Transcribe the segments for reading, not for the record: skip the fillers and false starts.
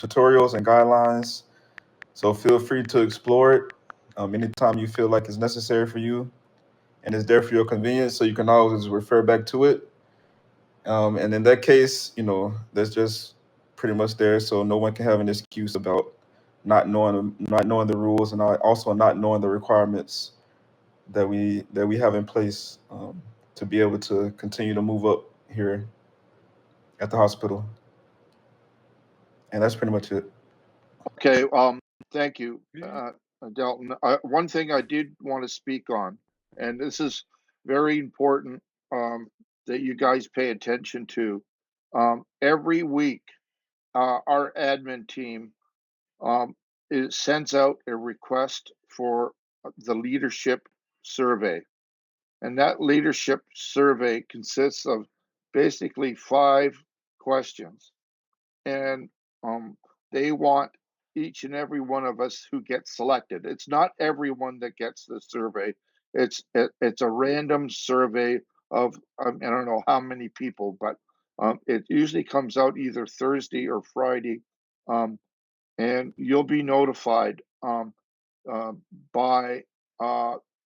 tutorials and guidelines. So feel free to explore it anytime you feel like it's necessary for you, and it's there for your convenience. So you can always refer back to it. And in that case, that's just pretty much there, so no one can have an excuse about not knowing the rules, and also not knowing the requirements that we have in place to be able to continue to move up here at the hospital. And that's pretty much it. Okay, thank you, Dalton. One thing I did want to speak on, and this is very important that you guys pay attention to. Every week, our admin team sends out a request for the leadership survey. And that leadership survey consists of basically 5 questions. And they want each and every one of us who gets selected. It's not everyone that gets the survey. It's a random survey of I don't know how many people, but it usually comes out either Thursday or Friday, um, and you'll be notified uh, by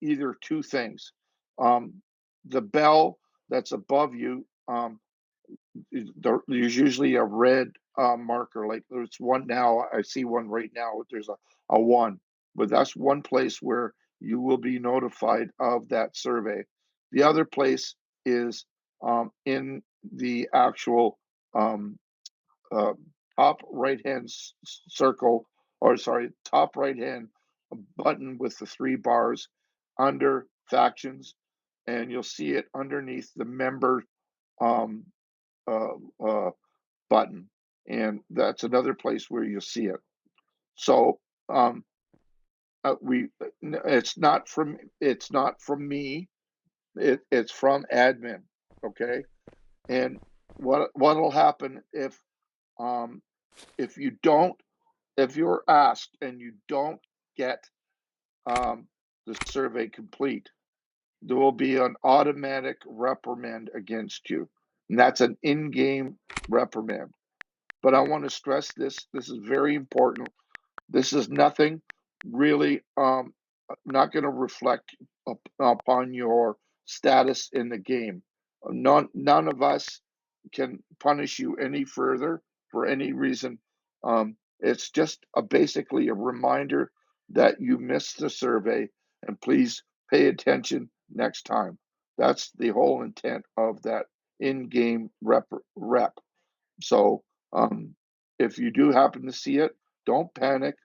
either two things. Um, the bell that's above you, there's usually a red marker. Like there's one now. I see one right now. There's a one, but that's one place where you will be notified of that survey. The other place is in the actual um, uh, top right hand circle, or sorry, top right hand button with the 3 bars under factions, and you'll see it underneath the member um, uh, uh, button, and that's another place where you'll see it. So um, we, it's not from me. It's from admin. Okay, and what'll happen um, if you don't if you're asked and you don't get um, the survey complete, there will be an automatic reprimand against you, and that's an in-game reprimand. But I want to stress this. This is very important. This is nothing really not going to reflect upon your status in the game. None of us can punish you any further for any reason. It's just basically a reminder that you missed the survey, and please pay attention next time. That's the whole intent of that in-game rep. So um, if you do happen to see it, don't panic.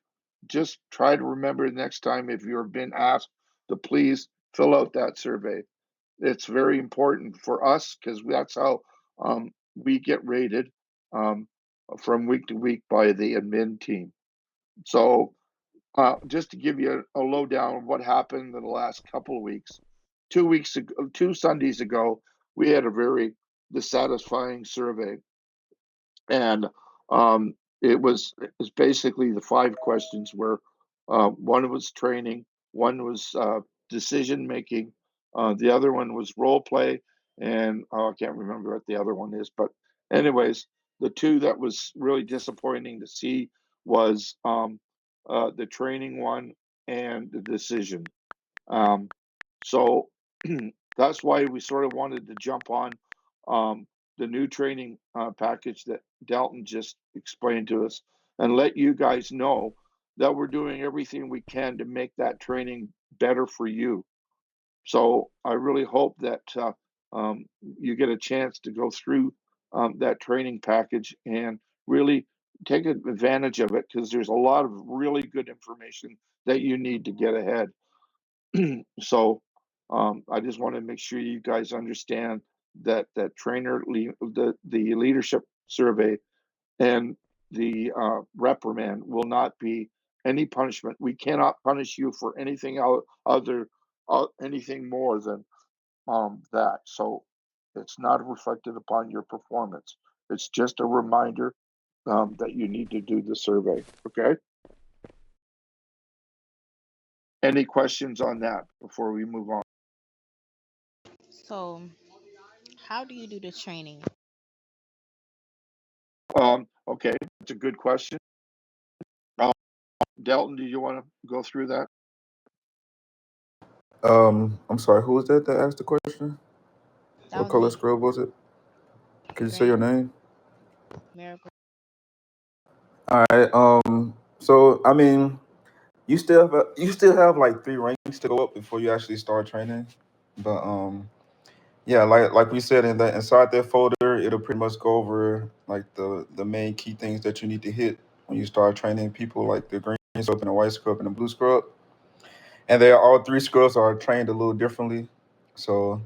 Just try to remember next time if you're been asked to please fill out that survey. It's very important for us because that's how we get rated um, from week to week by the admin team. So just to give you a lowdown of what happened in the last couple of weeks, 2 weeks ago, 2 Sundays ago, we had a very dissatisfying survey, and um, it was basically the 5 questions were one was training, one was decision making, the other one was role play, and I can't remember what the other one is. But anyways, the two that was really disappointing to see was the training one and the decision. Um, so that's why we sort of wanted to jump on um, the new training package that Dalton just explained to us and let you guys know that we're doing everything we can to make that training better for you. So I really hope that you get a chance to go through that training package and really take advantage of it because there's a lot of really good information that you need to get ahead. So I just want to make sure you guys understand that the leadership survey and the reprimand will not be any punishment. We cannot punish you for anything other anything more than that. So it's not reflected upon your performance. It's just a reminder that you need to do the survey. Okay. Any questions on that before we move on? So, how do you do the training? Okay, that's a good question. Delton, do you want to go through that? I'm sorry, who was that asked the question? That What was color me, scrub was it? Could you say your Green, name? Miracle. All right. So I mean, you still have like three ranks to go up before you actually start training. But yeah, like we said inside that folder, it'll pretty much go over like the main key things that you need to hit when you start training people, like the green scrub and the white scrub and the blue scrub. And they are all three scrubs are trained a little differently. So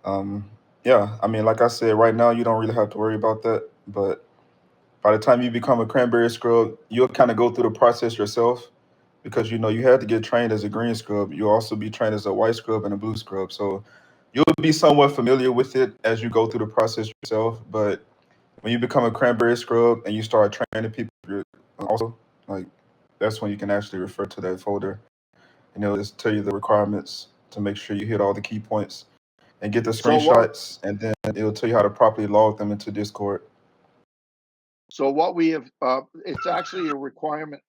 um yeah, I mean, like I said, right now you don't really have to worry about that. But by the time you become a cranberry scrub, you'll kind of go through the process yourself because you had to get trained as a green scrub. You'll also be trained as a white scrub and a blue scrub. So you'll be somewhat familiar with it as you go through the process yourself. But when you become a cranberry scrub and you start training people, also like that's when you can actually refer to that folder and it'll just tell you the requirements to make sure you hit all the key points and get the So what screenshots, and then it'll tell you how to properly log them into Discord. so what we have it's actually a requirement.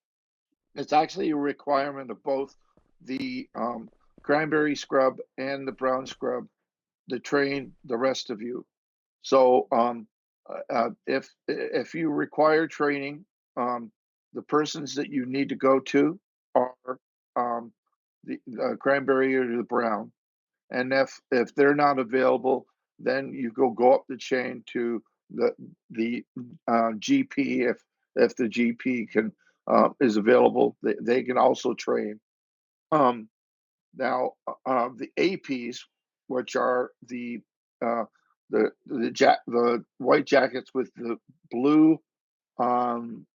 It's actually a requirement of both the cranberry scrub and the brown scrub to train the rest of you. So if you require training, the persons that you need to go to are um, the cranberry or the brown, and if they're not available, then you go up the chain to the GP. If the GP can is available, they can also train. Um, Now, the APs, which are uh, the white jackets with the blue um,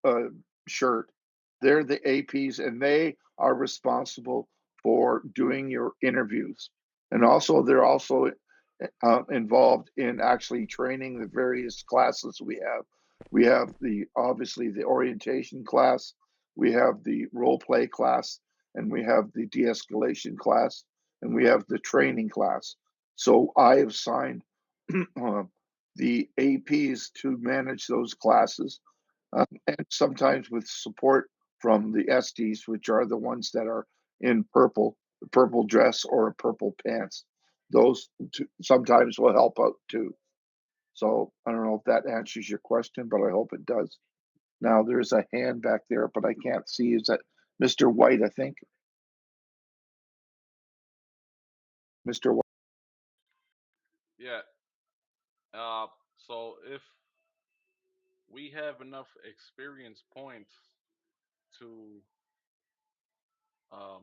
uh, shirt. They're the APs, and they are responsible for doing your interviews. And also, they're also involved in actually training the various classes we have. We have the obviously the orientation class, we have the role play class, and we have the de-escalation class, and we have the training class. So I have signed the APs to manage those classes, and sometimes with support from the SDs, which are the ones that are in purple dress or purple pants. Those sometimes will help out too. So I don't know if that answers your question, but I hope it does. Now there's a hand back there, but I can't see. Is that Mr. White? I think Mr. White. Yeah. So if we have enough experience points to um,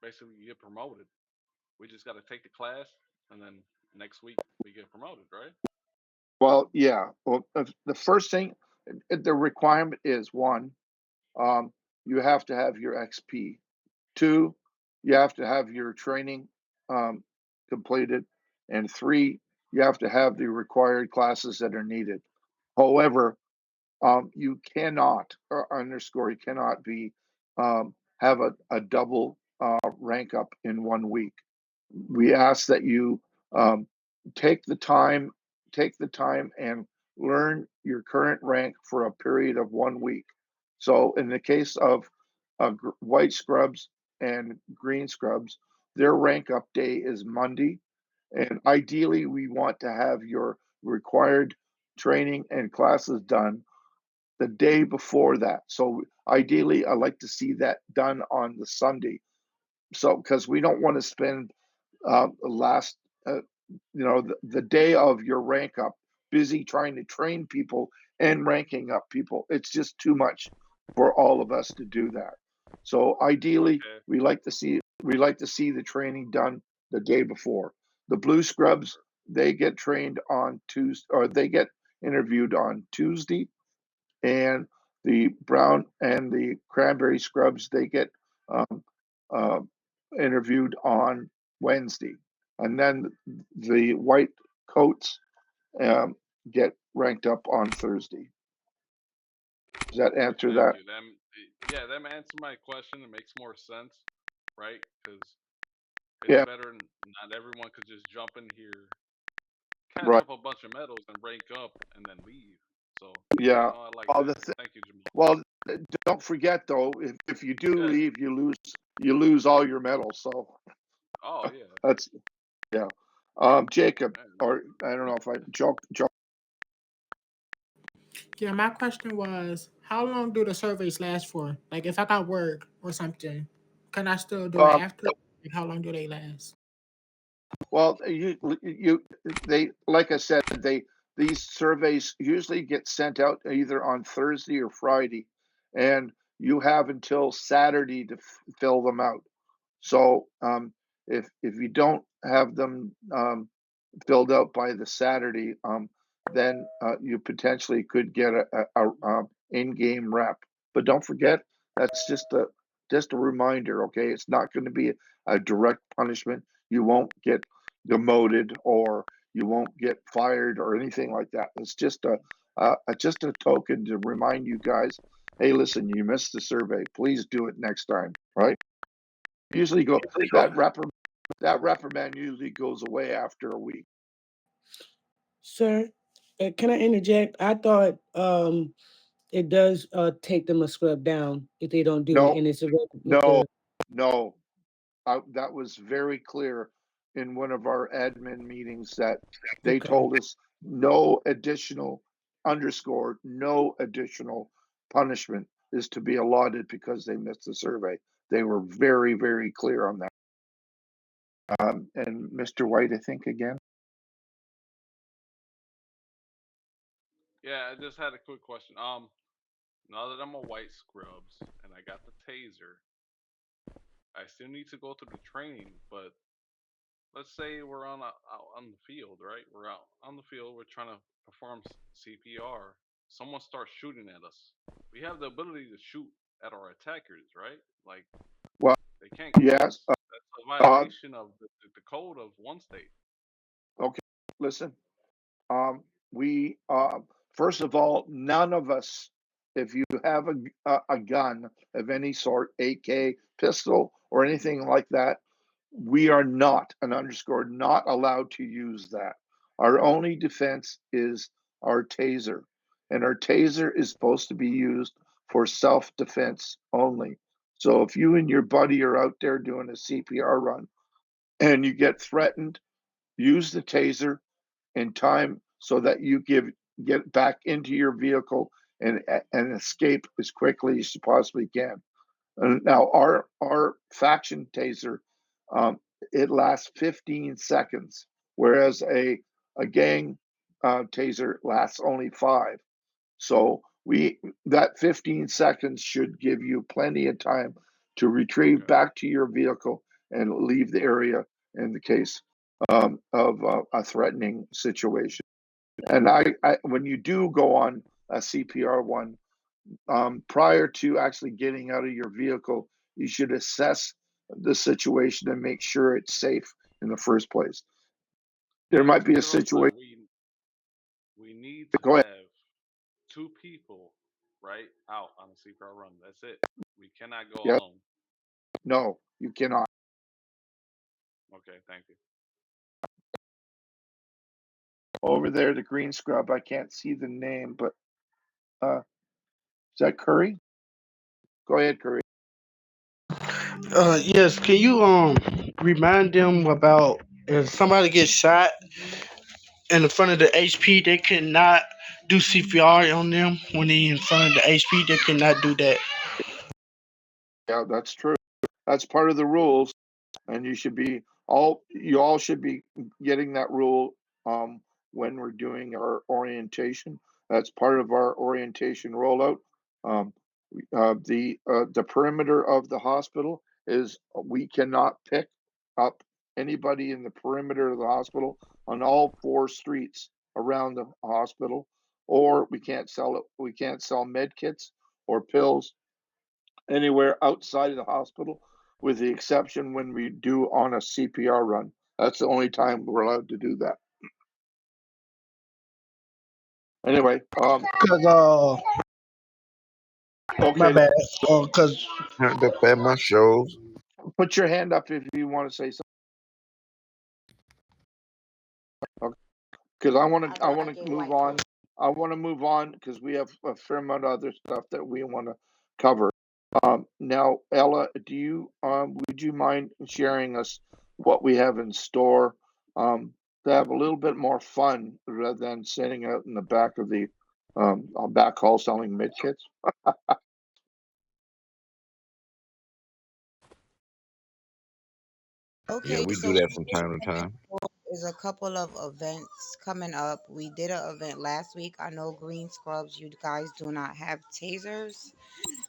basically get promoted, we just got to take the class, and then next week we get promoted, right? Well, yeah. Well, the first thing, the requirement is one, um, you have to have your XP. Two, you have to have your training um, completed. And three, you have to have the required classes that are needed. However, you cannot underscore, you cannot be have a double rank up in 1 week. We ask that you um, take the time, take the time and learn your current rank for a period of 1 week. So in the case of white scrubs and green scrubs, their rank up day is Monday, and ideally we want to have your required training and classes done the day before that. So ideally, I like to see that done on the Sunday. So because we don't want to spend the last, the day of your rank up busy trying to train people and ranking up people. It's just too much for all of us to do that. So ideally, Okay. we like to see the training done the day before. The blue scrubs, they get trained on Tuesday, or they get interviewed on Tuesday, and the brown and the cranberry scrubs, they get um, uh, interviewed on Wednesday, and then the white coats um, get ranked up on Thursday. Does that answer Thank that? you. Yeah, them answer my question. It makes more sense, right? Because it's Yeah, better. Not everyone could just jump in here, catch right. up a bunch of medals, and rank up, and then leave. So, Yeah. I like Well, that. Thank you, Jamal. well, don't forget though, if you do leave, you lose all your medals. So Oh yeah. that's yeah. Jacob, or I don't know if I joke. Yeah, my question was, how long do the surveys last for? Like, if I got work or something, can I still do it after? Like, how long do they last? Well, they like I said, these surveys usually get sent out either on Thursday or Friday, and you have until Saturday to fill them out. So if you don't have them filled out by the Saturday, then you potentially could get a in-game rep. But don't forget, that's just a reminder. Okay, it's not going to be a direct punishment. You won't get demoted or you won't get fired or anything like that. It's just a token to remind you guys. Hey, listen, you missed the survey. Please do it next time. Right? Usually go that reprimand usually goes away after a week. Sir, can I interject? I thought it does take them a scrub down if they don't do it, No, and it's a with no, the no. That was very clear in one of our admin meetings that they okay. told us no additional underscore, no additional punishment is to be allotted because they missed the survey. They were very, very clear on that. And Mr. White, I think again. Yeah, I just had a quick question. Now that I'm a white scrubs and I got the taser, I still need to go through the training. But let's say we're out on the field, right? We're out on the field. We're trying to perform CPR. Someone starts shooting at us. We have the ability to shoot at our attackers, right? Like Well, they can't kill yes. us. That's a Uh, violation of the code of one state. okay. Listen. We first of all, none of us, if you have a gun of any sort, AK, pistol, or anything like that, we are not an underscore not allowed to use that. Our only defense is our taser, and our taser is supposed to be used for self-defense only. So if you and your buddy are out there doing a CPR run and you get threatened, use the taser in time so that you get back into your vehicle and escape as quickly as you possibly can. Now, our faction taser, um, it lasts 15 seconds, whereas a gang taser lasts only 5. So we that 15 seconds should give you plenty of time to retrieve Okay. back to your vehicle and leave the area in the case of a threatening situation. And when you do go on a CPR one, prior to actually getting out of your vehicle, you should assess the situation and make sure it's safe in the first place. There Yeah, might to be a clear up situation. that we need to Go ahead. have 2 people right out on a CPR run. That's it. We cannot go Yes. alone. No, you cannot. Okay, thank you. Over there, the green scrub. I can't see the name, but is that Curry? Go ahead, Curry. Yes. Can you remind them about if somebody gets shot in the front of the HP, they cannot do CPR on them when they in front of the HP. They cannot do that. Yeah, that's true. That's part of the rules. And you all should be getting that rule when we're doing our orientation. That's part of our orientation rollout. Um, the perimeter of the hospital is we cannot pick up anybody in the perimeter of the hospital on all 4 streets around the hospital, or we can't sell it. We can't sell med kits or pills anywhere outside of the hospital, with the exception when we do on a CPR run. That's the only time we're allowed to do that. Anyway, Cause my okay, bad. Cause The Batman shows. put your hand up if you want to say something, because I want I to get move white too. on. I want to move on because we have a fair amount of other stuff that we want to cover. Now, Ella, would you mind sharing us what we have in store to have a little bit more fun rather than sitting out in the back of the back hall selling mid kits? Yeah, Okay, we so do that from time to time. there's a couple of events coming up. We did an event last week. I know Green Scrubs, you guys do not have tasers.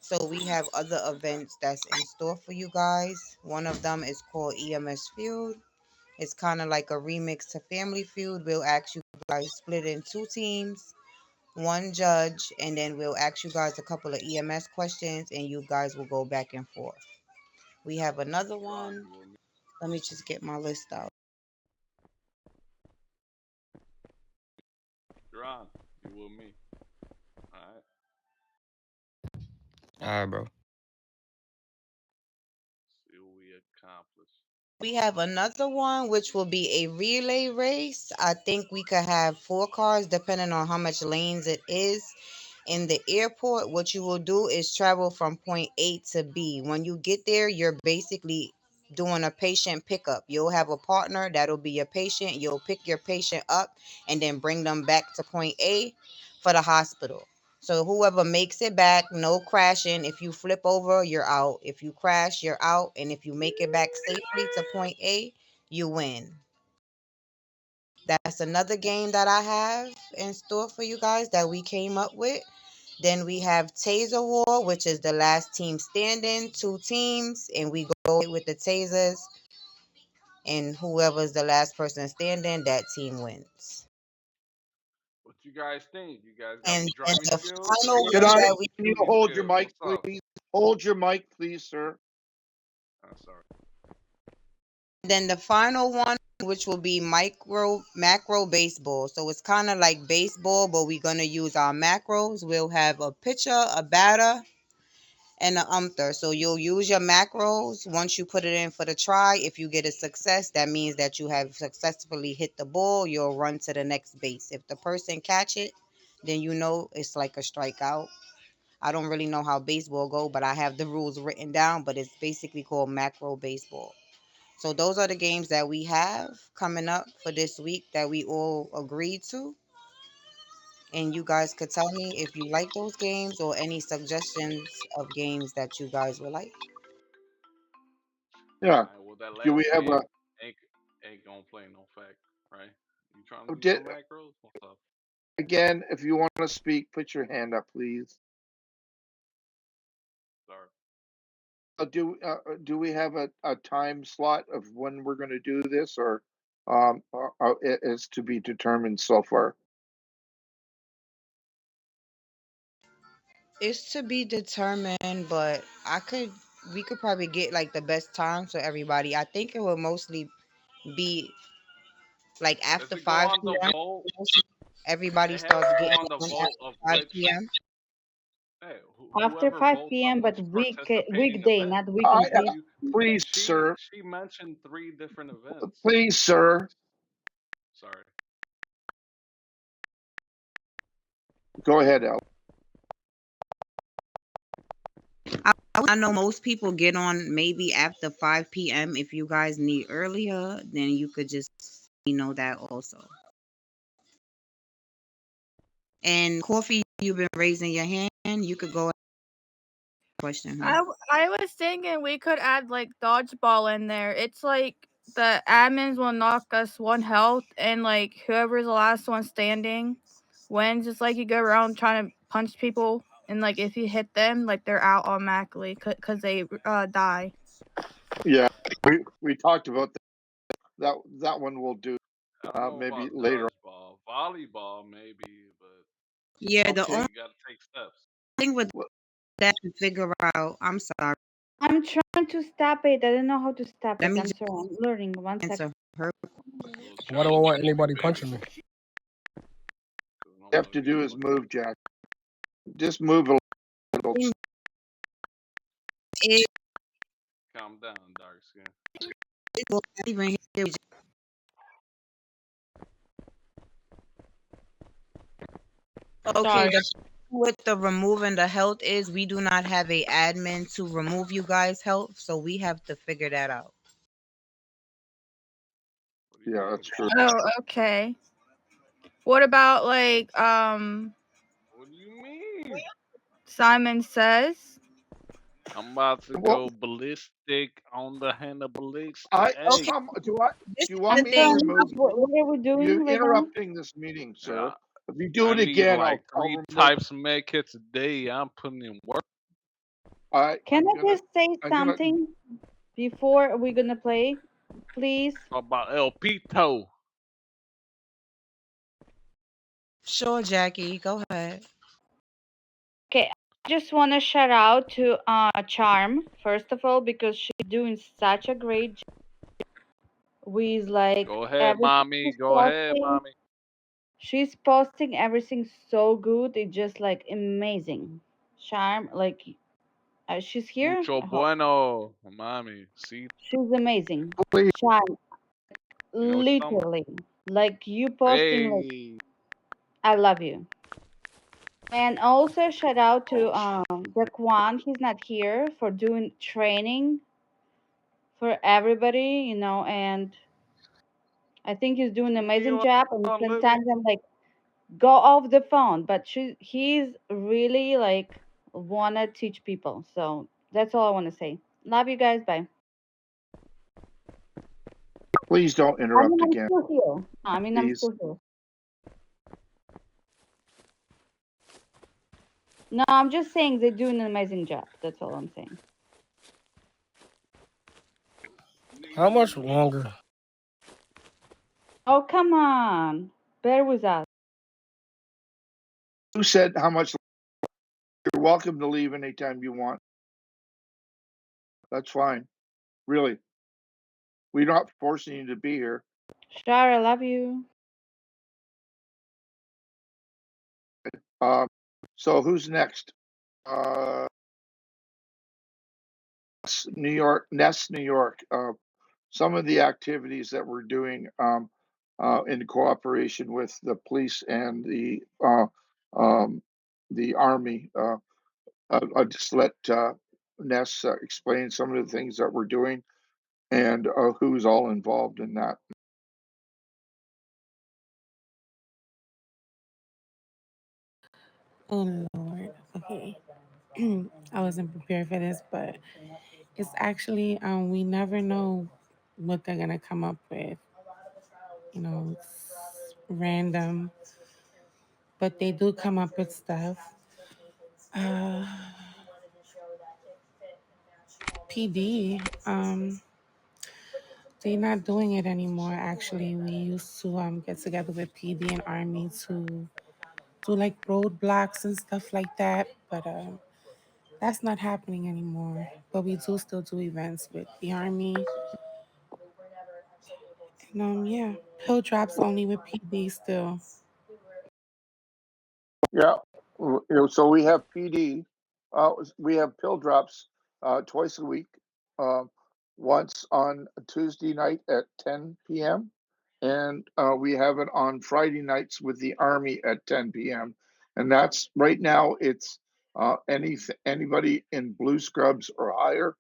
So we have other events that's in store for you guys. One of them is called EMS Feud. It's kind of like a remix to Family Feud. We'll ask you guys split in two teams, one judge, and then we'll ask you guys a couple of EMS questions and you guys will go back and forth. We have another Ron, one. you with me? Let me just get my list out. Ron, you with me? All right. All right, bro. See what we accomplish. We have another one, which will be a relay race. I think we could have 4 cars, depending on how much lanes it is. In the airport, what you will do is travel from point A to B. When you get there, you're basically doing a patient pickup. You'll have a partner that'll be your patient. You'll pick your patient up and then bring them back to point A for the hospital. So whoever makes it back, no crashing. If you flip over, you're out. If you crash, you're out. And if you make it back safely to point A, you win. That's another game that I have in store for you guys that we came up with. Then we have Taser War, which is the last team standing, 2 teams, and we go with the tasers, and whoever's the last person standing, that team wins. What you guys think? You guys got And the then driving the skills? final Can one I? that we Can you Shooting hold your skills. mic, What's up? please? Hold your mic, please, sir. Sorry. then the final one, which will be macro baseball. So it's kind of like baseball, but we're gonna use our macros. We'll have a pitcher, a batter, and an umpter. So you'll use your macros once you put it in for the try. If you get a success, that means that you have successfully hit the ball. You'll run to the next base. If the person catch it, then you know it's like a strikeout. I don't really know how baseball go, but I have the rules written down, but it's basically called macro baseball. So those are the games that we have coming up for this week that we all agreed to. And you guys could tell me if you like those games or any suggestions of games that you guys would like. Yeah. All right. Well, that Do last we have game ain't ain't gonna play no fact, right? You trying to do did some macros? What's up? again? If you want to speak, put your hand up, please. Sorry. Do we have a time slot of when we're going to do this, or it is to be determined so far? It's to be determined, but we could probably get like the best time for everybody. I think it will mostly be like Does after it go 5 on the p.m. vote? Everybody It has starts to go getting on the on vote of after 5 which. p.m. Hey, After whoever 5 votes on p.m., but which participating weekday, event. not weekend, please. You, Please, she, sir. she mentioned 3 different events. Please, sir. Sorry. Go ahead, Al. I know most people get on maybe after 5 p.m. If you guys need earlier, then you could just know that also. And Coffee, you've been raising your hand. You could go ahead and question her. I was thinking we could add like dodgeball in there. It's like the admins will knock us 1 health, and like whoever's the last one standing wins. It's like you go around trying to punch people, and like if you hit them, like they're out automatically because they die. Yeah, we talked about that one. We'll do I don't know maybe about later. dodgeball. Volleyball, maybe, but Yeah, the Okay. only you got to take steps. thing with Well, that to figure out, I'm sorry. I'm trying to stop it. I don't know how to stop Let it. me I'm just sorry. I'm learning. One second. answer her. So Why do China I want supposed to be anybody bigger. punching me? 'Cause you have nobody to do care is about move, that. Jack. Just move a little. It Calm down, dark skin. will even hear Okay, Sorry. the with the removing the health is we do not have a admin to remove you guys' health, so we have to figure that out. What do you Yeah, mean? that's true. Oh, okay. What about like What do you mean? Simon Says? I'm about to Well, go ballistic on the hand of ballistic. I Okay, Hey, come. Do I? this Do you is the want I'm me to thing. sorry. remove What, you? what are we doing You're right now? interrupting this meeting, yeah, sir. If you do I it need again, like I'll three remove. types of med kits a day. I'm putting in work. Can I just say I'm gonna. something before we're gonna play, please? About El Pito. Sure, Jackie, go ahead. Okay, I just want to shout out to Charm first of all because she's doing such a great job with like Go ahead, everything mommy. she's Go ahead, posting. mommy. She's posting everything so good. It's just like amazing. Charm, like she's here. Mucho I hope bueno, mommy. See, she's amazing. Please, Charm, you know what you're talking about? literally, like you posting, like Hey. I love you. And also shout out Oh, to Daquan. He's not here for doing training for everybody, you know, and I think he's doing an amazing Leon job. And Liddy. sometimes I'm like, go off the phone, but he's really like wanna teach people. So that's all I want to say. Love you guys. Bye. please don't I mean, interrupt I'm again, still here. I mean, I'm please. still here. No, I'm just saying they're doing an amazing job. That's all I'm saying. How much longer? Oh, come on. Bear with us. Who said how much? You're welcome to leave anytime you want. That's fine. Really, we're not forcing you to be here. Shar, I love you. Um, so who's next? New York, Nest, New York. Some of the activities that we're doing in cooperation with the police and the army. I'll just let Ness explain some of the things that we're doing and who's all involved in that. Oh Lord. Okay. I wasn't prepared for this, but it's actually we never know what they're gonna come up with. You know, it's random, but they do come up with stuff. Uh, PD, they're not doing it anymore. Actually, we used to get together with PD and Army to do like roadblocks and stuff like that, but that's not happening anymore. But we do still do events with the Army. And yeah, pill drops only with PD still. Yeah, so we have PD. We have pill drops twice a week. Uh, Once on a Tuesday night at 10 p.m. and we have it on Friday nights with the Army at 10 p.m. And that's right now. It's anybody in blue scrubs or higher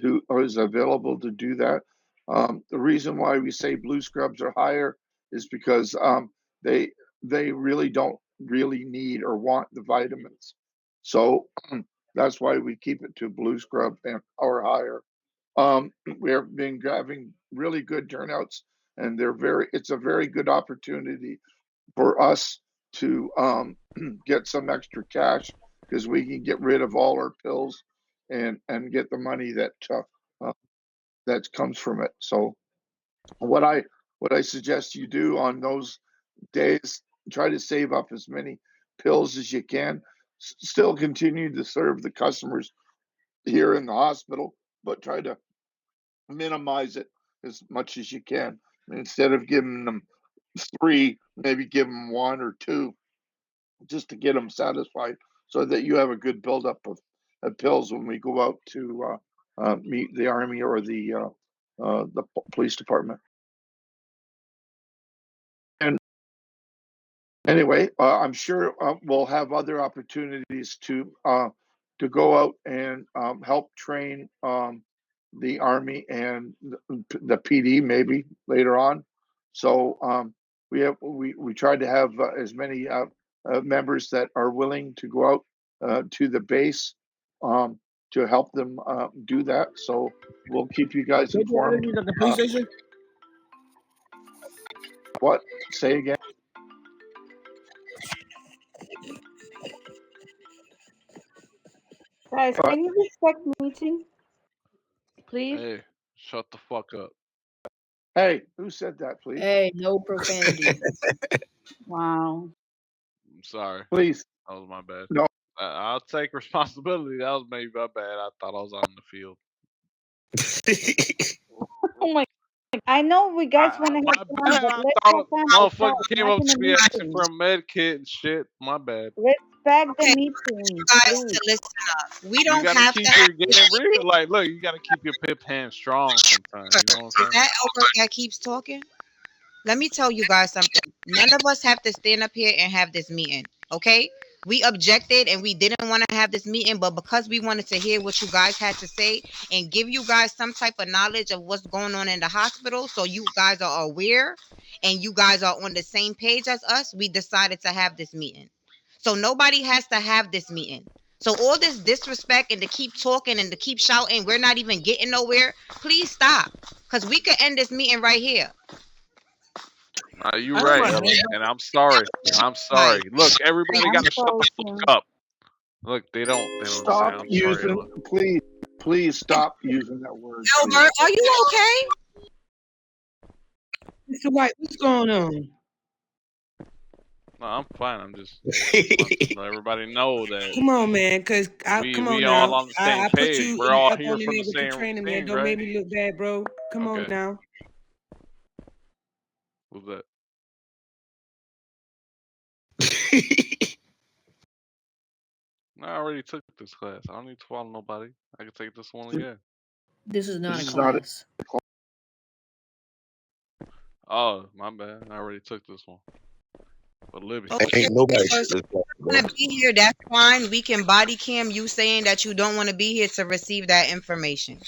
who is available to do that. The reason why we say blue scrubs or higher is because they they really don't really need or want the vitamins. So that's why we keep it to blue scrub and or higher. We've been having really good turnouts, and it's a very good opportunity for us to get some extra cash because we can get rid of all our pills and get the money uh, that comes from it. So what I suggest you do on those days, try to save up as many pills as you can. Still continue to serve the customers here in the hospital, but try to minimize it as much as you can. Instead of giving them three, maybe give them one or two just to get them satisfied so that you have a good buildup of pills when we go out to meet the army or the police department. And Anyway, I'm sure we'll have other opportunities to go out and help train the Army and the PD maybe later on. So we tried to have as many members that are willing to go out to the base to help them do that. So we'll keep you guys Don't you informed. interview at the police station? What? Say again. Guys, can you respect meeting, please? Hey, shut the fuck up. Hey, who said that, please? Hey, no profanity. Wow. I'm sorry. Please. That was my bad. No. I'll take responsibility. That was maybe my bad. I thought I was on the field. Oh my! I know we guys want to My have fun, bad. but I let's thought have a fun outside, motherfucker came not up in to a me asking meeting. for a med kit and shit. My bad. Respect the Okay, meeting, guys, please. to listen up. We You don't gotta have keep to your have game real. Like, look, you gotta keep your pip hand strong sometimes. You know what I'm Is saying? that Albert that keeps talking? Let me tell you guys something. None of us have to stand up here and have this meeting. Okay? We objected and we didn't want to have this meeting, but because we wanted to hear what you guys had to say and give you guys some type of knowledge of what's going on in the hospital, so you guys are aware and you guys are on the same page as us, we decided to have this meeting. So nobody has to have this meeting. So all this disrespect and to keep talking and to keep shouting, we're not even getting nowhere. Please stop. Because we could end this meeting right here. Nah, you I know right, my Ella, head. and I'm sorry. I'm Right. sorry. Look, everybody I'm gotta shut the sorry fuck too. up. Look, they don't understand. Stop I'm sorry, using, Ella. please stop using that word, please. Albert, are you okay? Mr. White, what's going on? No, I'm fine. I'm just want to let everybody know that Come on, man, cause come we on all now. on the same I put page. you We're all up here on in for the there with the same training, man. thing, Don't right? make me look bad, bro. Come on Okay. now. Who's that? No, I already took this class. I don't need to follow nobody. I can take this one again. This is not This a is not class. Oh, my bad. I already took this one. But Libby. Okay, Ain't nobody so if took this class, you bro. want to be here, that's fine. We can body cam you saying that you don't want to be here to receive that information.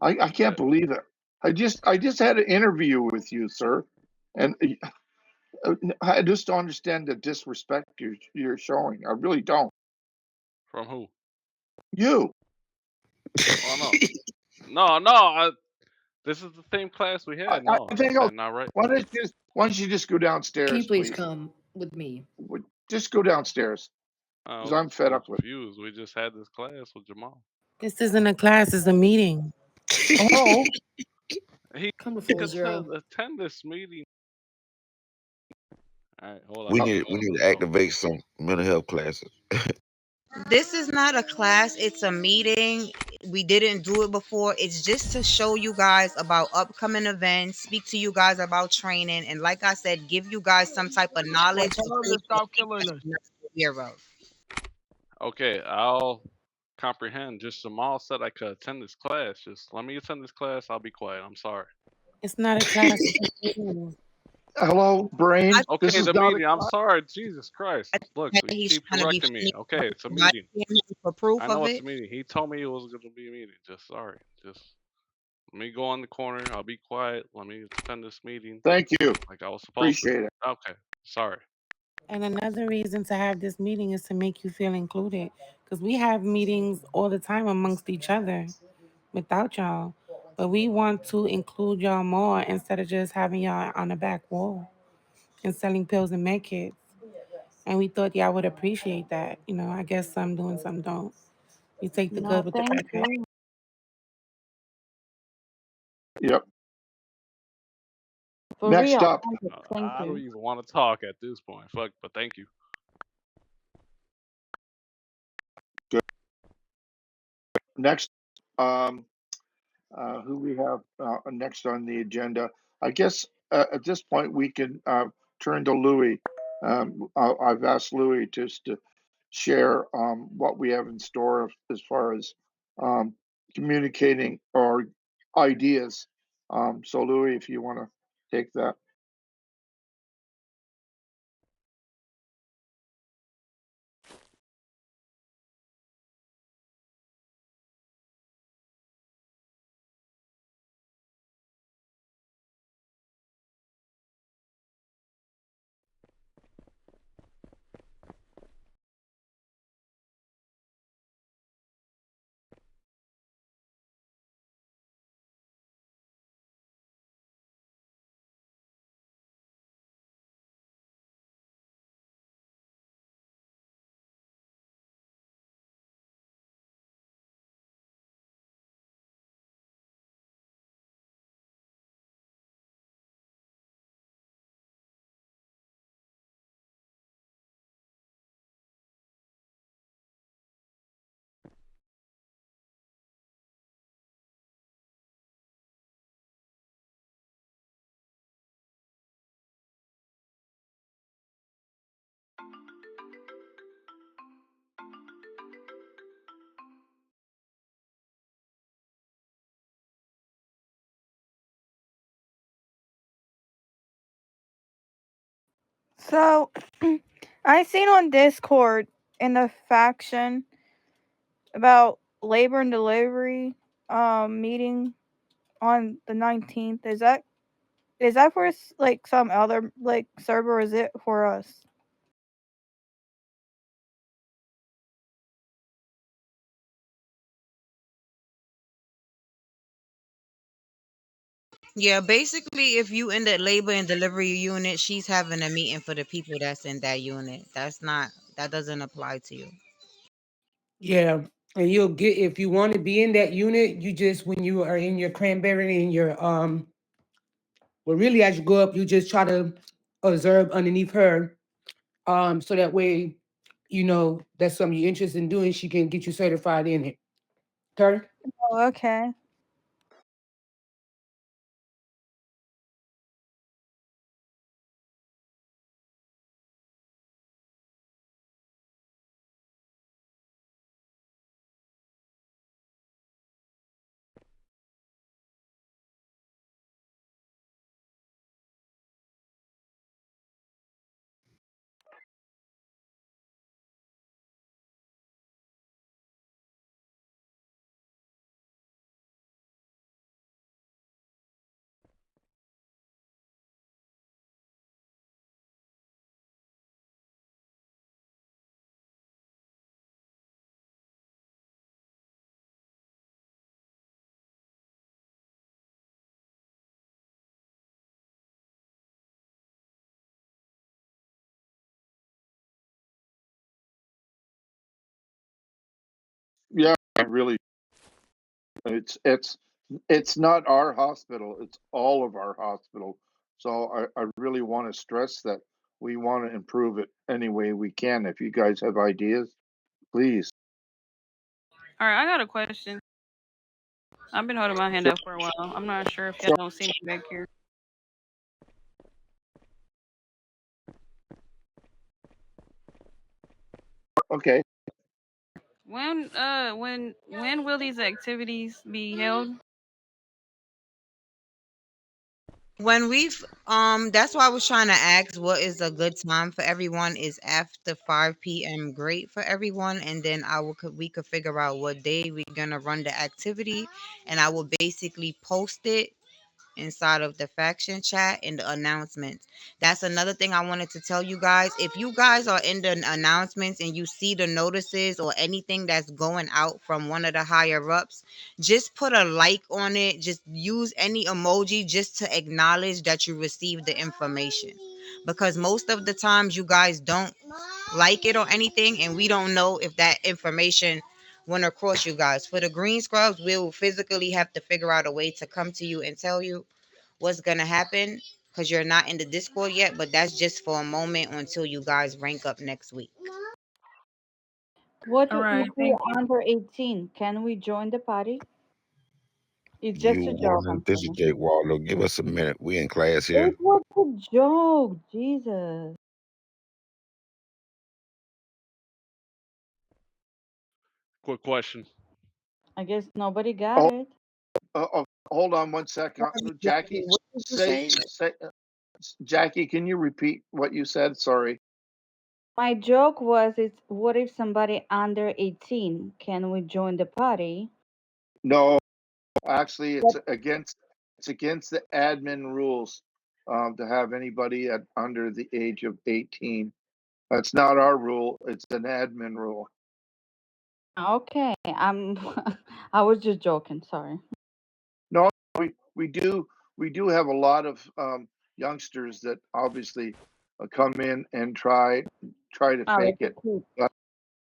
I can't believe it. I just had an interview with you, sir, and I just don't understand the disrespect you're showing. I really don't. From who? You. Oh no. No. This is the same class we I, had. I No, think is I'll, that not right? why don't you just go Can downstairs, you please please? come with me? Just go downstairs because I'm I fed was up with it. confused. We just had this class with Jamal. This isn't a class, it's a meeting. Oh, He come to could 40. attend this meeting. All right, hold on. We Let me need go we to need the to activate some mental health classes. This is not a class, it's a meeting. We didn't do it before. It's just to show you guys about upcoming events, speak to you guys about training, and like I said, give you guys some type of Well, knowledge tell of them to things that stop you killing guys us. are not aware of. Okay, I'll comprehend. Just Jamal said I could attend this class. Just let me attend this class. I'll be quiet. I'm sorry. It's not a class, it's a meeting. Hello, brain. I This Okay, is the not a meeting. I'm class. sorry. Jesus Christ. Look, think you he's keep trying to be correcting me. funny. Okay, it's a Body meeting. cam him for proof I of know it's a it. meeting. He told me it was going to be a meeting. Just sorry. Just let me go in the corner. I'll be quiet. Let me attend this meeting Thank you. like I was supposed to. Appreciate it. Okay, sorry. And another reason to have this meeting is to make you feel included. Because we have meetings all the time amongst each other without y'all. But we want to include y'all more instead of just having y'all on the back wall and selling pills and med kits. And we thought y'all would appreciate that. You know, I guess some do and some don't. You take the No, good with the thank bad. you. Yep. For Next real, up. thank I don't you. even want to talk at this point. Fuck, but thank you. Good. Next. Um, who we have next on the agenda? I guess at this point we can turn to Louis. I've asked Louis just to share what we have in store as far as um, communicating our ideas. So Louis, if you want to take that. So, I seen on Discord in the faction about labor and delivery meeting on the 19th. Is that for like some other like server, or is it for us? Yeah, basically, if you in the labor and delivery unit, she's having a meeting for the people that's in that unit. That doesn't apply to you. Yeah. And you'll get, if you want to be in that unit, you just, when you are in your cranberry and your well, really, as you go up, you just try to observe underneath her. So that way, you know that's something you're interested in doing. She can get you certified in it. Okay. Oh, okay. Yeah, really. It's not our hospital, it's all of our hospital. So I really want to stress that we want to improve it any way we can. If you guys have ideas, please. All right, I got a question. I've been holding my hand Sure, up for a while. I'm not sure if y'all sure. don't see me back here. Okay. When will these activities be held? When we've that's why I was trying to ask what is a good time for everyone. Is after 5 p.m. great for everyone? And then we could figure out what day we're gonna run the activity, and I will basically post it inside of the faction chat in the announcements. That's another thing I wanted to tell you guys. If you guys are in the announcements and you see the notices or anything that's going out from one of the higher ups, just put a like on it. Just use any emoji just to acknowledge that you received the information. Because most of the times you guys don't like it or anything, and we don't know if that information went across you guys. For the green scrubs, we'll physically have to figure out a way to come to you and tell you what's gonna happen because you're not in the Discord yet, but that's just for a moment until you guys rank up next week. What All if right, we're thank you. under 18? Can we join the party? It's You just a joke, wanna I'm this is saying. Jake Wallow. Give us a minute. We in class here. It was a joke, Jesus. Quick question. I guess nobody got Oh, it. hold on one second, Jackie. What did you say? Jackie, can you repeat what you said? Sorry. My joke was, it's what if somebody under 18? Can we join the party? No, actually, But it's against the admin rules to have anybody at under the age of 18. That's not our rule. It's an admin rule. okay, I was just joking, sorry. No, we do have a lot of youngsters that obviously come in and try to Oh, fake it's a it. kid.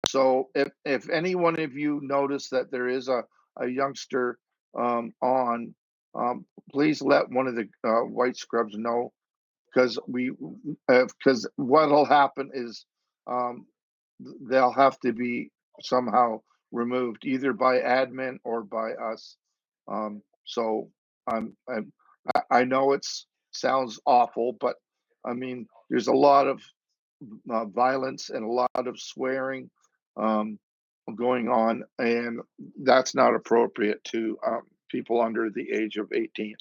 So if any one of you notice that there is a youngster on, please let one of the white scrubs know, because what'll happen is um, they'll have to be somehow removed either by admin or by us. So I'm I know it's sounds awful, but I mean there's a lot of violence and a lot of swearing um, going on, and that's not appropriate to people under the age of 18.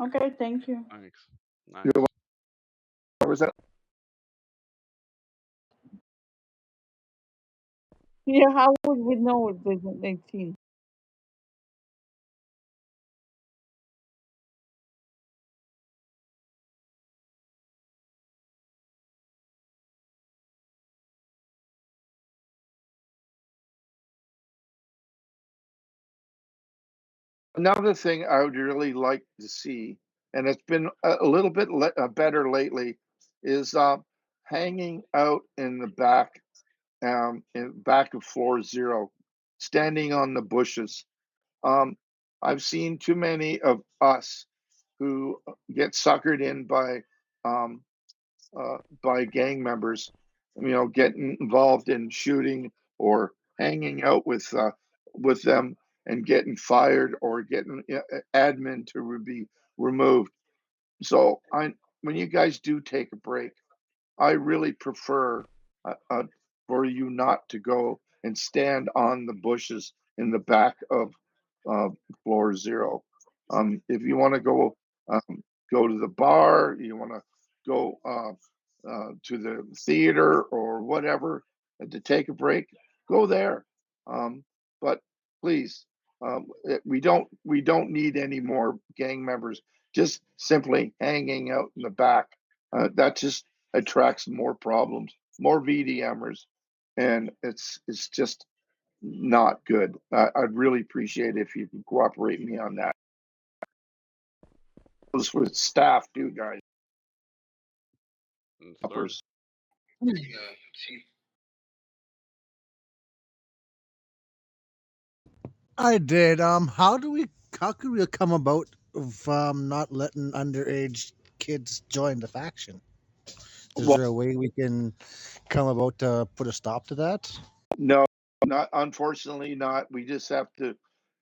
Okay, thank you. Thanks. You know, Nice. what was that? Yeah, how would we know it wasn't 18? Another thing I would really like to see, and it's been a little bit better lately, is hanging out in the back, in back of floor zero, standing on the bushes. Um, I've seen too many of us who get suckered in um, by gang members, getting involved in shooting or hanging out with them and getting fired or getting admin to be removed. So when you guys do take a break, I really prefer for you not to go and stand on the bushes in the back of uh, floor zero. If you want to go to the bar, you want to go to the theater or whatever to take a break, go there. But please, we don't need any more gang members just simply hanging out in the back. That just attracts more problems, more VDMers, and it's just not good. I'd really appreciate it if you could cooperate with me on that. Those with staff too, guys. Yes, sir. Uppers. I did. How could we come about of not letting underage kids join the faction? Is Well, there a way we can come about to put a stop to that? no, not unfortunately not. We just have to.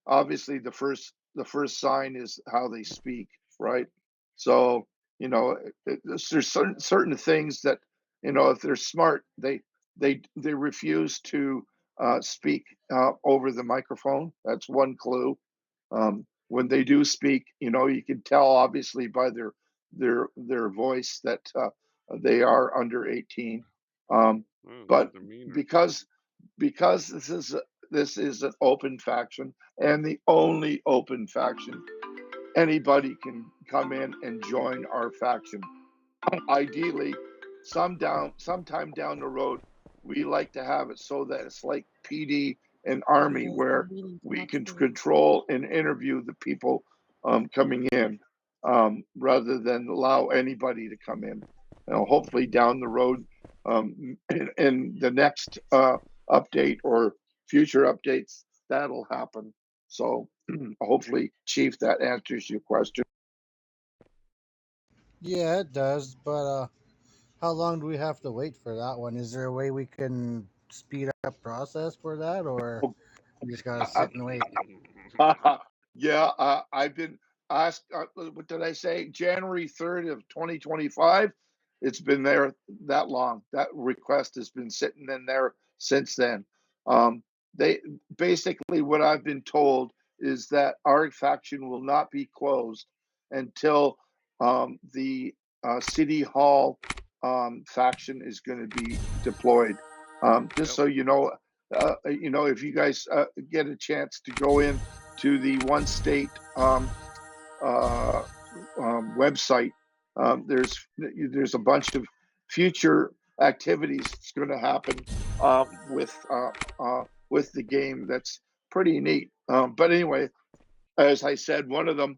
Obviously, the first sign is how they speak, right? So there's certain things that if they're smart, they refuse to speak over the microphone. That's one clue. When they do speak, you can tell obviously by their voice that they are under 18. Oh, their But demeanor. because because this is an open faction and the only open faction, anybody can come in and join our faction. Ideally, sometime down the road, we like to have it so that it's like PD and Army, Yes, where I'm reading the we next can one. control and interview the people coming in, rather than allow anybody to come in. Hopefully, down the road, in the next update or future updates, that'll happen. So, hopefully, Chief, that answers your question. Yeah, it does. But how long do we have to wait for that one? Is there a way we can speed up process for that, or we just gotta sit and wait? Yeah, I've been asked. What did I say? January 3rd of 2025. It's been there that long. That request has been sitting in there since then. Um, they basically what I've been told is that our faction will not be closed until the city hall faction is going to be deployed. Just Yep. so if you guys get a chance to go in to the one state website, there's a bunch of future activities that's going to happen with the game. That's pretty neat. But anyway, as I said, one of them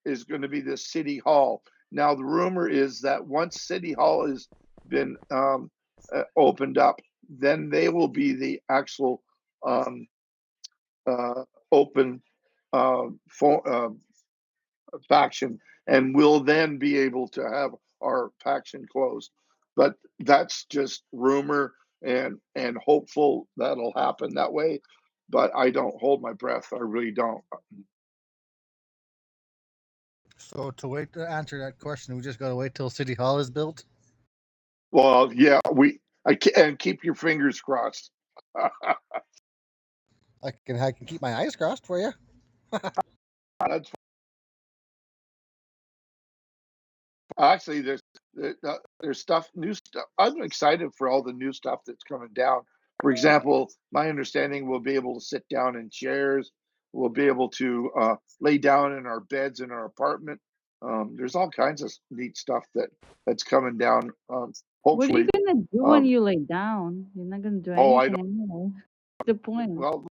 is going to be the city hall. Now the rumor is that once city hall has been opened up, then they will be the actual um, open for, faction, and we'll then be able to have our faction closed. But that's just rumor and hopeful that'll happen that way. But I don't hold my breath. I really don't. So to wait to answer that question, we just gotta wait till City Hall is built. Well, yeah, and keep your fingers crossed. I can keep my eyes crossed for you. That's Actually, there's stuff, new stuff. I'm excited for all the new stuff that's coming down. For example, my understanding we'll be able to sit down in chairs. We'll be able to lay down in our beds in our apartment. There's all kinds of neat stuff that's coming down. What are you Hopefully, gonna do when um, you lay down? You're not gonna do oh, I anything anyway. What's the point? well,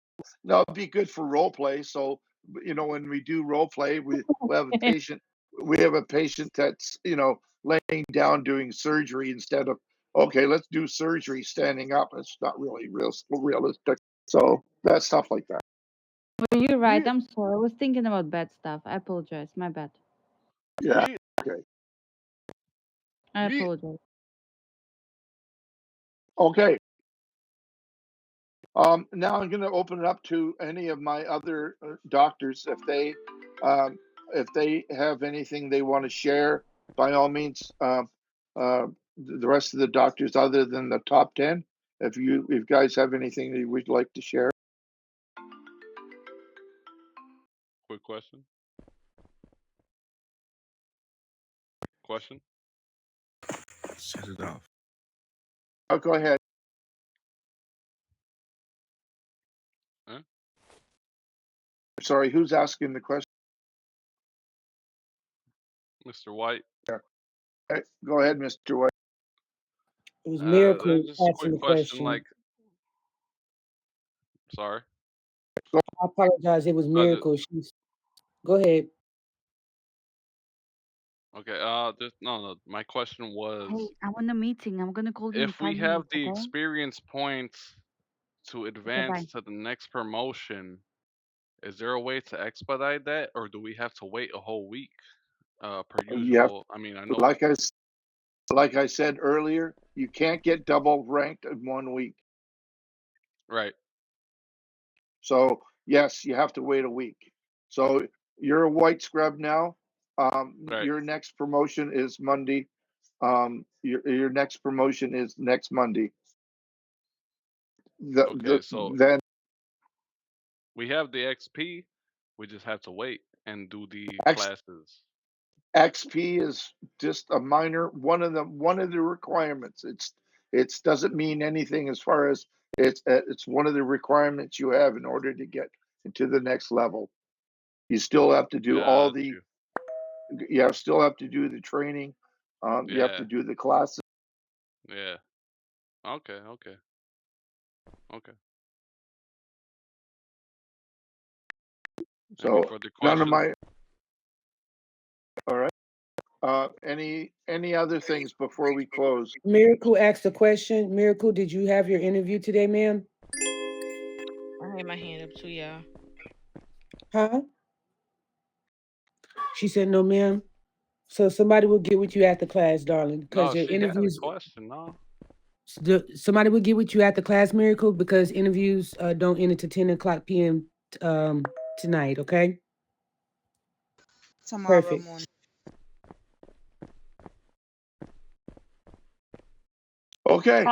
no, it'd be good for role play. So, when we do role play, we have a patient. We have a patient that's laying down doing surgery instead of okay, let's do surgery standing up. It's not really realistic. So that stuff like that. Well, you're right. You I'm sorry. I was thinking about bad stuff. I apologize. My bad. Yeah. you Okay. I you apologize. Okay. Now I'm going to open it up to any of my other doctors um, if they have anything they want to share. By all means, the rest of the doctors, other than the top 10, if guys have anything that you would like to share. Quick question. Question. Shut it off. Oh, go ahead. Huh? Sorry, who's asking the question? Mr. White. Go ahead, Mr. White. It was There's Miracle just a asking quick the question. question. Like, sorry. I apologize. It was Just, Miracle. She's go ahead. okay. No, no. My question Hey, was, I'm on a meeting. I'm gonna call you in if we five have minutes. the Okay? experience points to Okay. Bye. advance to the next promotion, is there a way to expedite that, or do we have to wait a whole week? Per You have, usual. I mean, I know. like I like I said earlier, you can't get double ranked in 1 week. Right. So yes, you have to wait a week. So you're a white scrub now. Right. Your next promotion is Monday. Your next promotion is next Monday. Okay. So Then we have the XP. We just have to wait and do the X, classes. XP is just a minor one of the requirements. It's doesn't mean anything as far as it's one of the requirements you have in order to get into the next level. You still have to do all Got the you. still have to do the training. You have Yeah. to do the classes. Yeah. Okay. Okay. Okay. Any So further none of questions? my all right. Any other things before we close? Miracle asked a question. Miracle, did you have your interview today, ma'am? I had my hand up too, y'all. Huh? She said no, ma'am. So somebody will get with you after class, darling, because No, your she had a interviews. question. No. Somebody will get with you after class, Miracle, because interviews don't end until 10 o'clock p.m. Um, tonight. Okay. Tomorrow Perfect. morning. Okay.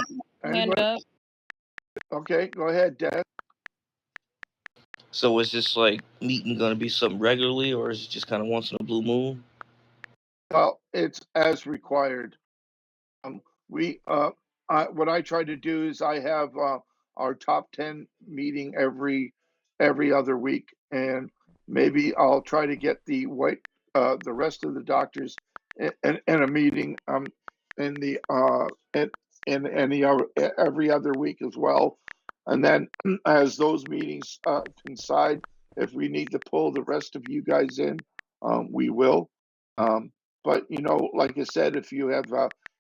Hand Anybody? up. Okay, go ahead, Dad. So is this like meeting gonna be something regularly, or is it just kind of once in a blue moon? Well, it's as required. We what I try to do is I have our top 10 meeting every other week, and maybe I'll try to get the rest of the doctors in a meeting in the in any other every other week as well, and then as those meetings coincide, if we need to pull the rest of you guys in, we will. Um, but like I said, if you have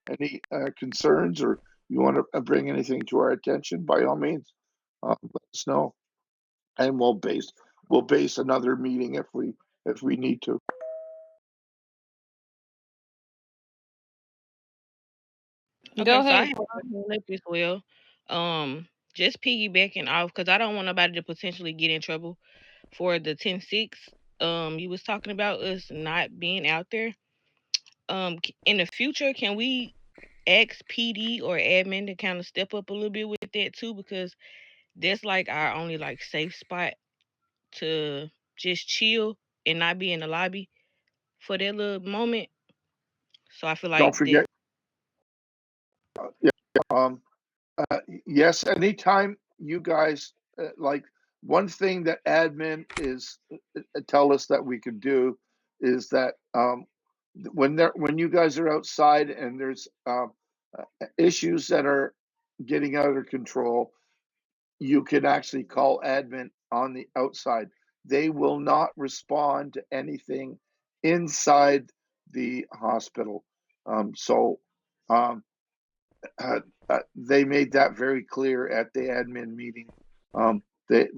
any concerns or you want to bring anything to our attention, by all means, let us know, and we'll base another meeting if we need to. Go Okay, so I ahead. have my hand up as well. Just piggybacking off because I don't want nobody to potentially get in trouble for the 10-6. You was talking about us not being out there. In the future, can we ask PD or admin to kind of step up a little bit with that too? Because that's like our only like safe spot to just chill and not be in the lobby for that little moment. So I feel don't like forget. that. Yeah, um, yes, anytime you guys like one thing that admin is tell us that we could do is that when you guys are outside and there's issues that are getting out of control, you can actually call admin on the outside. They will not respond to anything inside the hospital. So um, they made that very clear at the admin meeting. Um, they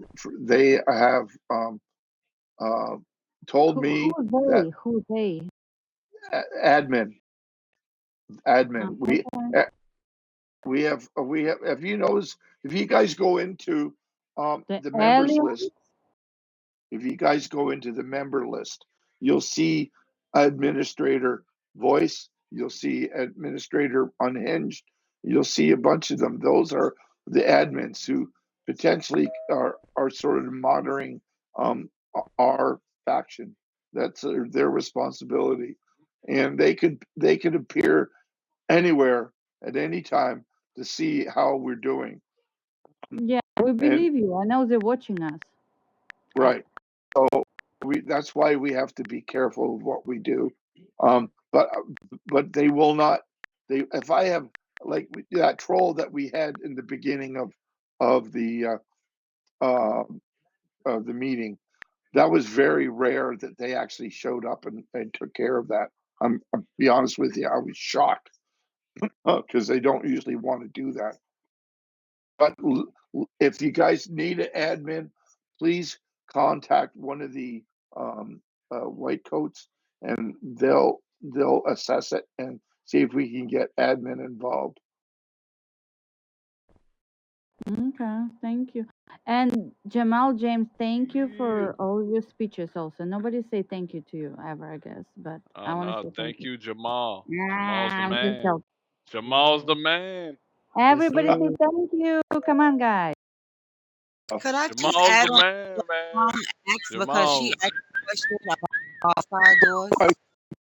they have uh, told Who me that they? Who they? admin admin Okay. we have if you notice if you guys go into The the members aliens? list. If you guys go into the member list, you'll see administrator voice, you'll see administrator unhinged, you'll see a bunch of them. Those are the admins who potentially are sort of monitoring um, our faction. That's their responsibility, and they could appear anywhere at any time to see how we're doing. Yeah, we And believe you. I know they're watching us. right. So that's why we have to be careful of what we do. But they will not. They if I have like that troll that we had in the beginning of uh, of the meeting, that was very rare that they actually showed up and took care of that. I'll be honest with you, I was shocked because they don't usually want to do that. But if you guys need an admin, please contact one of the white coats, and they'll assess it and see if we can get admin involved. Okay, thank you. And Jamal James, thank you Yeah. for all your speeches also. Nobody say thank you to you ever, I guess, but Oh I want to no, say thank thank you. you, Jamal. Jamal's the Yeah, I'm just man. joking. Jamal's the man. Yes, Everybody say sir. thank you. Come on, guys. Could I just Jamal's add the on man, mom man. asked because she Jamal. asked a question about outside I, doors?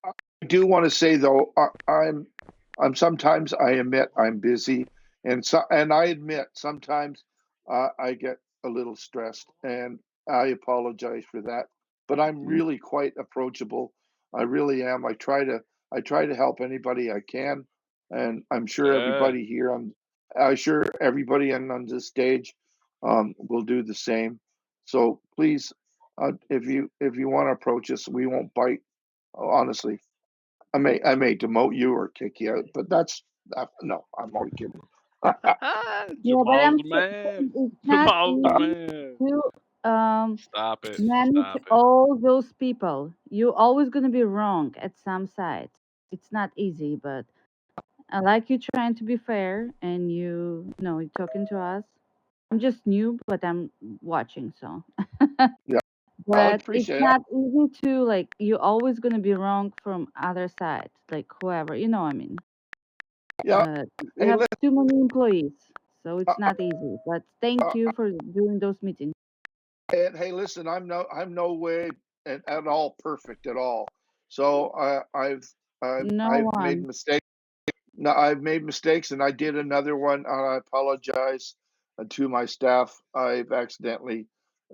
I do want to say though, I'm sometimes I admit I'm busy, and I admit sometimes I get a little stressed, and I apologize for that. But I'm really quite approachable. I really am. I try to help anybody I can, and Yeah. I'm sure everybody on this stage will do the same. So please, if you want to approach us, we won't bite. Honestly, I may demote you or kick you out, but no, I'm only kidding. Yeah, but Jamal's I'm the man. saying it's not Jamal's the easy man. to Stop it. manage Stop it. all those people. You're always gonna be wrong at some side. It's not easy, but I like you trying to be fair and you're talking to us. I'm just new, but I'm watching, so. Yeah, I But it's appreciate it. not easy to like. You're always gonna be wrong from other side, like whoever. You know what I mean? Yeah. We Hey, have listen. too many employees, so Uh, it's not easy. But thank uh, you for doing those meetings. and hey, listen. I'm no way at all perfect at all. So No I've made one. mistakes. No, I've made mistakes, and I did another one. And I apologize to my staff. I've accidentally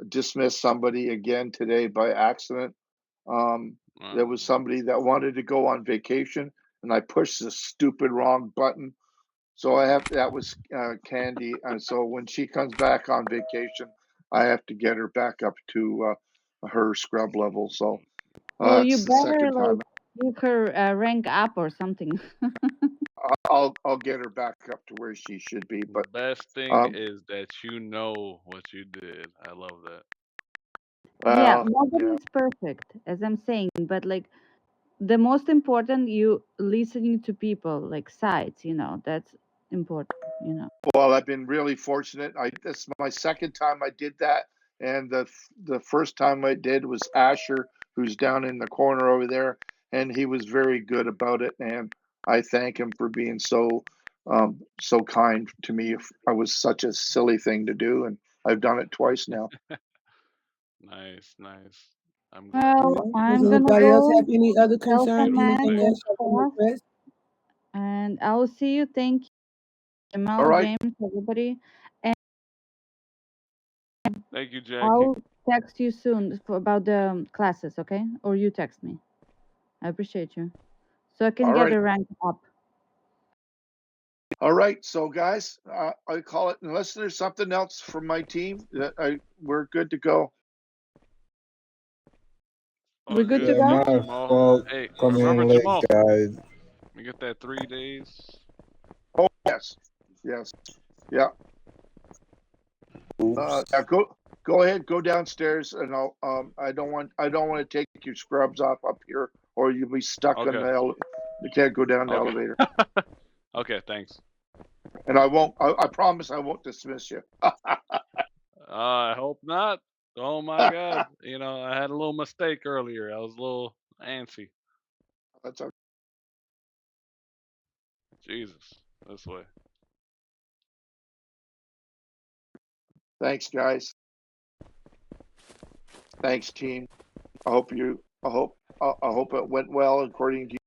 dismissed somebody again today by accident. Um, there was Um, somebody that wanted to go on vacation, and I pushed the stupid wrong button. So that was Candy, and so when she comes back on vacation, I have to get her back up to her scrub level. So Well, you it's the better second like time. give her rank up or something. I'll get her back up to where she should be. the But best thing um, is that you know what you did. I love that. Yeah, well, nobody yeah, is perfect, as I'm saying, but like the most important, you listening to people, like sides, that's important, you know. well, I've been really fortunate. This is my second time I did that, and the first time I did was Asher, who's down in the corner over there, and he was very good about it, and I thank him for being so kind to me. If I was such a silly thing to do, and I've done it twice now. Nice, nice. I'm glad. Well, Yeah. Does I'm gonna anybody else go have any other concern, anything self-manage Everything. and else y'all want to stuff. address? And I will see you. Thank you, All Jamal, right. James, everybody. And Thank you, Jackie. I'll text you soon about the classes, okay? Or you text me. I appreciate you. So I can All get right. the rank up. All right. So, guys, I call it, unless there's something else from my team, we're good to go. All We're good to Yeah, good, go? my Jamal. fault Hey, coming remember in late, Jamal? guys. You get that 3 days. Oh, yes. Yes. Yeah. Oops. Yeah. Go ahead. Go downstairs, and I don't want to take your scrubs off up here, or you'll be stuck on Okay. the. You can't go down the Okay. elevator. Okay. Thanks. And I won't. I promise I won't dismiss you. I hope not. Oh my God. You know, I had a little mistake earlier. I was a little antsy. That's okay. Jesus. This way. Thanks, guys. Thanks, team. I hope it went well according to